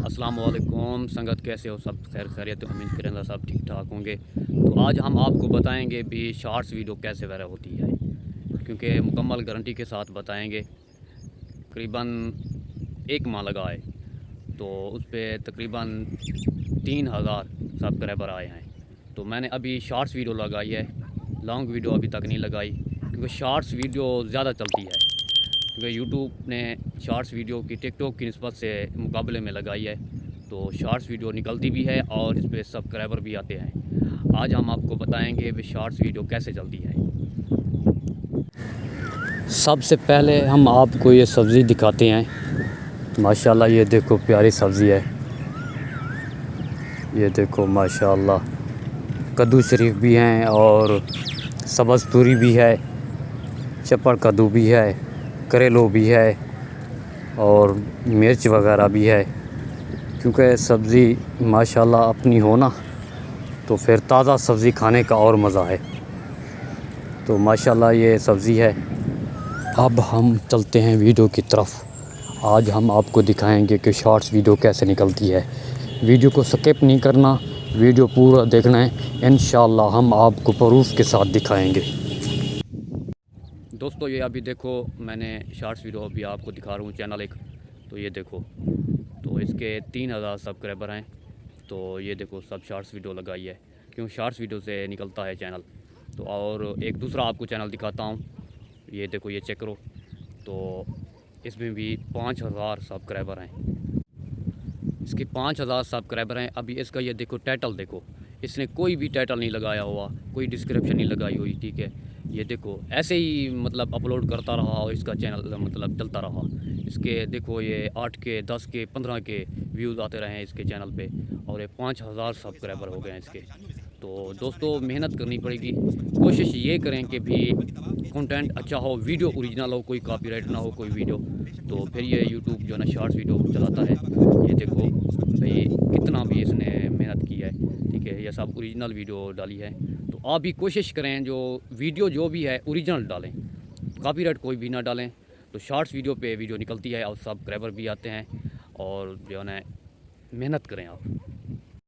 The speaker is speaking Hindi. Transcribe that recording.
अस्सलाम वालेकुम संगत, कैसे हो? सब खैर खैरियत? उम्मीद करें सब ठीक ठाक होंगे। तो आज हम आपको बताएंगे भी शॉर्ट्स वीडियो कैसे वायरल होती है, क्योंकि मुकम्मल गारंटी के साथ बताएंगे। तकरीबन एक माह लगा है तो उस पर तकरीबन 3000 सब्सक्राइबर आए हैं। तो मैंने अभी शॉर्ट्स वीडियो लगाई है, लॉन्ग वीडियो अभी तक नहीं लगाई, क्योंकि शॉर्ट्स वीडियो ज़्यादा चलती है। क्योंकि यूट्यूब ने शॉर्ट्स वीडियो की टिकटॉक की निस्बत से मुकाबले में लगाई है, तो शॉर्ट्स वीडियो निकलती भी है और इस पर सब्सक्राइबर भी आते हैं। आज हम आपको बताएंगे कि शॉर्ट्स वीडियो कैसे चलती है। सबसे पहले हम आपको ये सब्ज़ी दिखाते हैं। माशाल्लाह ये देखो प्यारी सब्ज़ी है, ये देखो माशाल्लाह। कद्दू शरीफ भी हैं और सब्ज़ तूरी भी है, चपड़ कद्दू भी है, करेलो भी है और मिर्च वगैरह भी है। क्योंकि सब्ज़ी माशाल्लाह अपनी हो ना, तो फिर ताज़ा सब्ज़ी खाने का और मज़ा है। तो माशाल्लाह ये सब्ज़ी है। अब हम चलते हैं वीडियो की तरफ। आज हम आपको दिखाएंगे कि शॉर्ट्स वीडियो कैसे निकलती है। वीडियो को स्किप नहीं करना, वीडियो पूरा देखना है। इंशाल्लाह हम आपको प्रूफ के साथ दिखाएंगे। दोस्तों ये अभी देखो, मैंने शॉर्ट्स वीडियो अभी आपको दिखा रहा हूँ, चैनल एक। तो ये देखो, तो इसके 3000 सब्सक्राइबर हैं। तो ये देखो सब शॉर्ट्स वीडियो लगाई है, क्यों शॉर्ट्स वीडियो से निकलता है चैनल। तो और एक दूसरा आपको चैनल दिखाता हूँ, ये देखो, ये चेक करो। तो इसमें भी 5000 सब्सक्राइबर हैं, इसके 5000 सब्सक्राइबर हैं। अभी इसका ये देखो टाइटल देखो, इसने कोई भी टाइटल नहीं लगाया हुआ, कोई डिस्क्रिप्शन नहीं लगाई हुई, ठीक है। ये देखो ऐसे ही मतलब अपलोड करता रहा और इसका चैनल मतलब चलता रहा। इसके देखो ये 8 के 10 के 15 के व्यूज़ आते रहे हैं इसके चैनल पे, और ये 5000 सब्सक्राइबर हो गए हैं इसके। तो दोस्तों मेहनत करनी पड़ेगी, कोशिश ये करें कि भी कंटेंट अच्छा हो, वीडियो ओरिजिनल हो, कोई कॉपीराइट ना हो कोई वीडियो, तो फिर ये यूट्यूब जो है ना शॉर्ट्स वीडियो चलाता है। ये देखो भाई कितना भी इसने मेहनत की है, ठीक है। ये सब ओरिजिनल वीडियो डाली है। तो आप भी कोशिश करें जो वीडियो जो भी है ओरिजिनल डालें, कॉपीराइट कोई भी ना डालें। तो शॉर्ट्स वीडियो पे वीडियो निकलती है और सब्सक्राइबर भी आते हैं, और जो है मेहनत करें आप।